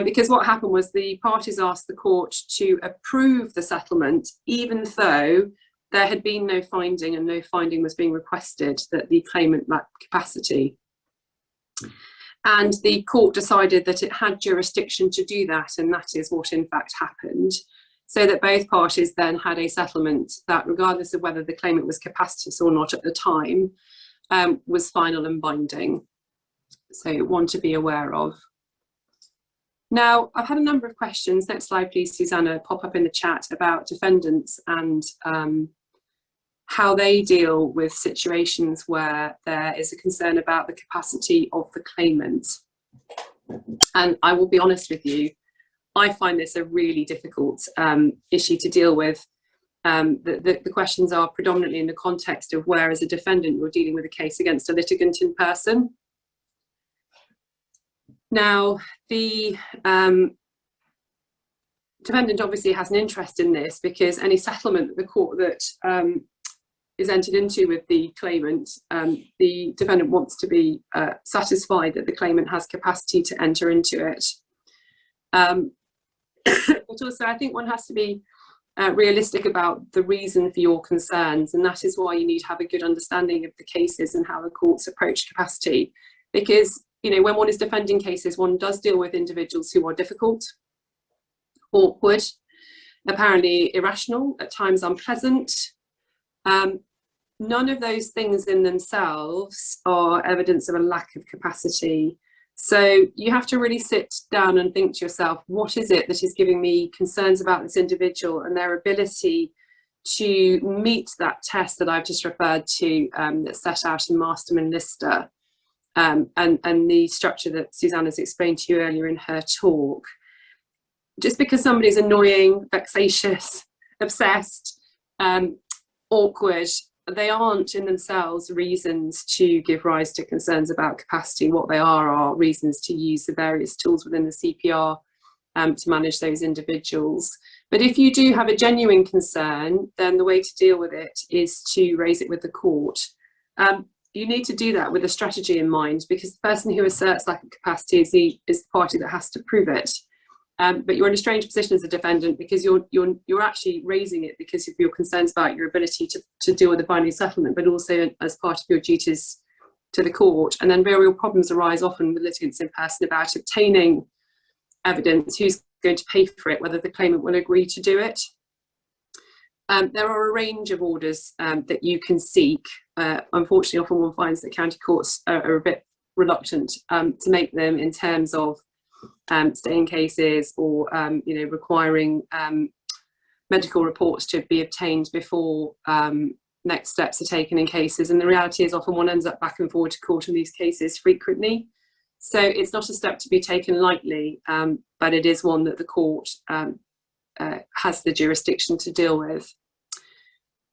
Because what happened was the parties asked the court to approve the settlement, even though there had been no finding, and no finding was being requested that the claimant lacked capacity. And the court decided that it had jurisdiction to do that, and that is what in fact happened. So that both parties then had a settlement that, regardless of whether the claimant was capacitous or not at the time, was final and binding. So one to be aware of. Now, I've had a number of questions, next slide please, Susanna, pop up in the chat about defendants and how they deal with situations where there is a concern about the capacity of the claimant. And I will be honest with you, I find this a really difficult issue to deal with. The questions are predominantly in the context of where, as a defendant, you're dealing with a case against a litigant in person. Now, the defendant obviously has an interest in this, because any settlement that the court that is entered into with the claimant, the defendant wants to be satisfied that the claimant has capacity to enter into it. But also, I think one has to be realistic about the reason for your concerns, and that is why you need to have a good understanding of the cases and how the courts approach capacity. Because, you know, when one is defending cases, one does deal with individuals who are difficult, awkward, apparently irrational, at times unpleasant. None of those things in themselves are evidence of a lack of capacity. So you have to really sit down and think to yourself, what is it that is giving me concerns about this individual and their ability to meet that test that I've just referred to, that's set out in Mastermind Lister, and the structure that Susanna's explained to you earlier in her talk. Just because somebody's annoying, vexatious, obsessed, awkward, they aren't in themselves reasons to give rise to concerns about capacity. What they are reasons to use the various tools within the CPR to manage those individuals. But if you do have a genuine concern, then the way to deal with it is to raise it with the court. You need to do that with a strategy in mind, because the person who asserts lack of capacity is the party that has to prove it. But you're in a strange position as a defendant, because you're actually raising it because of your concerns about your ability to deal with a binding settlement, but also as part of your duties to the court. And then real problems arise often with litigants in person about obtaining evidence, who's going to pay for it, whether the claimant will agree to do it. There are a range of orders that you can seek. Unfortunately, often one finds that county courts are a bit reluctant to make them, in terms of staying cases or requiring medical reports to be obtained before next steps are taken in cases. And the reality is often one ends up back and forward to court in these cases frequently. So it's not a step to be taken lightly, but it is one that the court has the jurisdiction to deal with.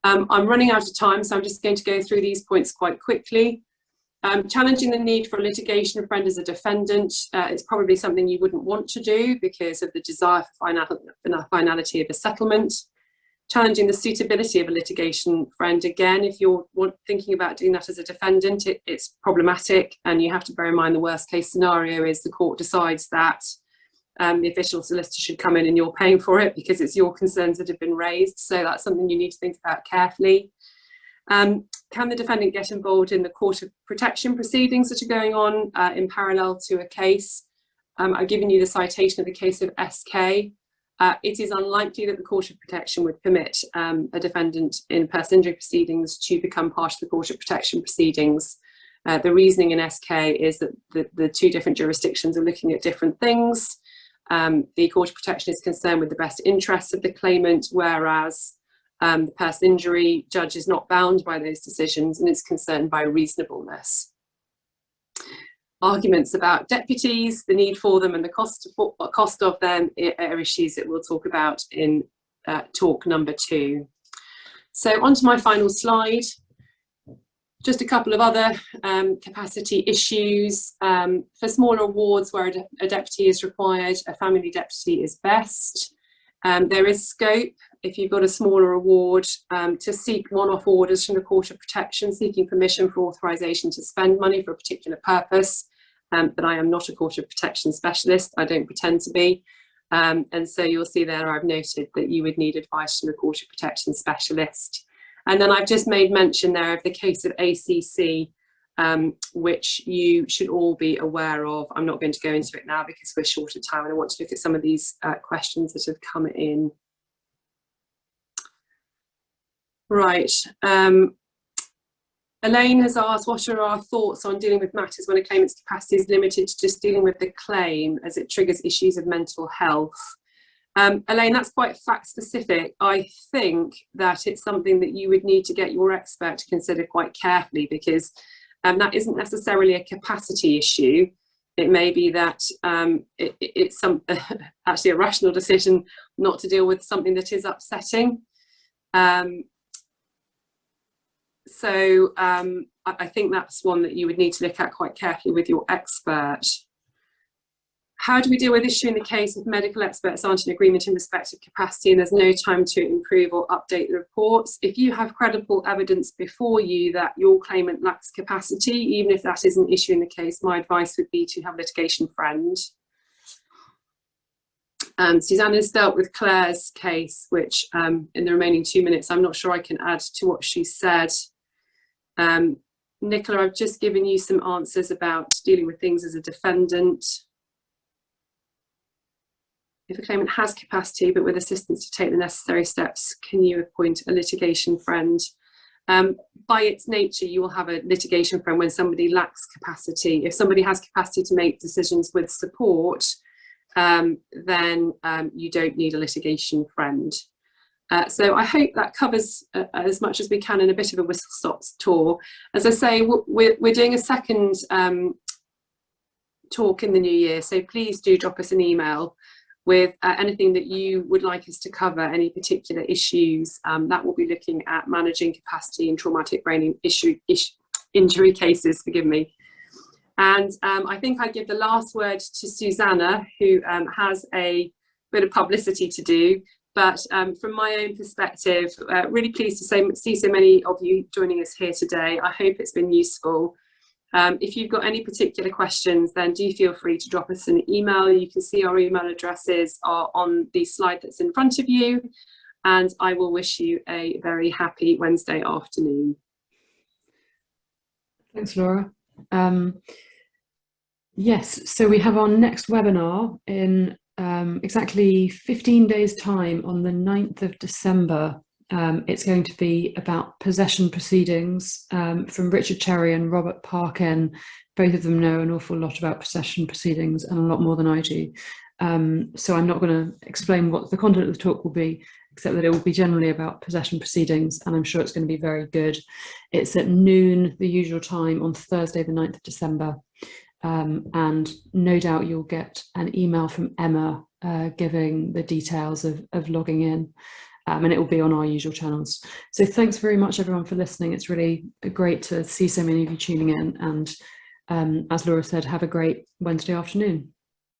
I'm running out of time, so I'm just going to go through these points quite quickly. Challenging the need for a litigation friend as a defendant is probably something you wouldn't want to do because of the desire for finality of a settlement. Challenging the suitability of a litigation friend, again, if you're thinking about doing that as a defendant, it's problematic, and you have to bear in mind the worst case scenario is the court decides that the official solicitor should come in and you're paying for it because it's your concerns that have been raised. So that's something you need to think about carefully. Can the defendant get involved in the court of protection proceedings that are going on in parallel to a case? I've given you the citation of the case of SK. It is unlikely that the court of protection would permit a defendant in personal injury proceedings to become part of the court of protection proceedings. The reasoning in SK is that the two different jurisdictions are looking at different things. The court of protection is concerned with the best interests of the claimant, whereas The personal injury judge is not bound by those decisions and is concerned by reasonableness. Arguments about deputies, the need for them and the cost of them are issues that we'll talk about in talk number 2. So on to my final slide. Just a couple of other capacity issues. For smaller awards where a deputy is required, a family deputy is best. There is scope, if you've got a smaller award, to seek one-off orders from the Court of Protection, seeking permission for authorisation to spend money for a particular purpose. But I am not a Court of Protection specialist, I don't pretend to be. And so you'll see there I've noted that you would need advice from the Court of Protection specialist. And then I've just made mention there of the case of ACC, which you should all be aware of. I'm not going to go into it now because we're short of time and I want to look at some of these questions that have come in. Right. Elaine has asked, what are our thoughts on dealing with matters when a claimant's capacity is limited to just dealing with the claim as it triggers issues of mental health? Elaine, that's quite fact specific. I think that it's something that you would need to get your expert to consider quite carefully, because that isn't necessarily a capacity issue. It may be that it's actually a rational decision not to deal with something that is upsetting. So I think that's one that you would need to look at quite carefully with your expert. How do we deal with issuing the case if medical experts aren't in agreement in respect of capacity and there's no time to improve or update the reports? If you have credible evidence before you that your claimant lacks capacity, even if that isn't issuing the case, my advice would be to have a litigation friend. Susanna has dealt with Claire's case, which in the remaining 2 minutes, I'm not sure I can add to what she said. Nicola, I've just given you some answers about dealing with things as a defendant. If a claimant has capacity, but with assistance to take the necessary steps, can you appoint a litigation friend? By its nature, you will have a litigation friend when somebody lacks capacity. If somebody has capacity to make decisions with support, then you don't need a litigation friend. So I hope that covers as much as we can in a bit of a whistle-stop tour. As I say, we're doing a second talk in the new year, so please do drop us an email with anything that you would like us to cover, any particular issues. That will be looking at managing capacity in traumatic brain injury cases, forgive me. And I think I give the last word to Susanna, who has a bit of publicity to do. But from my own perspective, really pleased to see so many of you joining us here today. I hope it's been useful. If you've got any particular questions, then do feel free to drop us an email. You can see our email addresses are on the slide that's in front of you. And I will wish you a very happy Wednesday afternoon. Thanks, Laura. Yes, so we have our next webinar in exactly 15 days' time on the 9th of December. It's going to be about possession proceedings from Richard Cherry and Robert Parkin. Both of them know an awful lot about possession proceedings and a lot more than I do. So I'm not going to explain what the content of the talk will be, except that it will be generally about possession proceedings, and I'm sure it's going to be very good. It's at noon, the usual time, on Thursday the 9th of December. And no doubt you'll get an email from Emma giving the details of logging in. And it will be on our usual channels. So thanks very much, everyone, for listening. It's really great to see so many of you tuning in. And as Laura said, have a great Wednesday afternoon.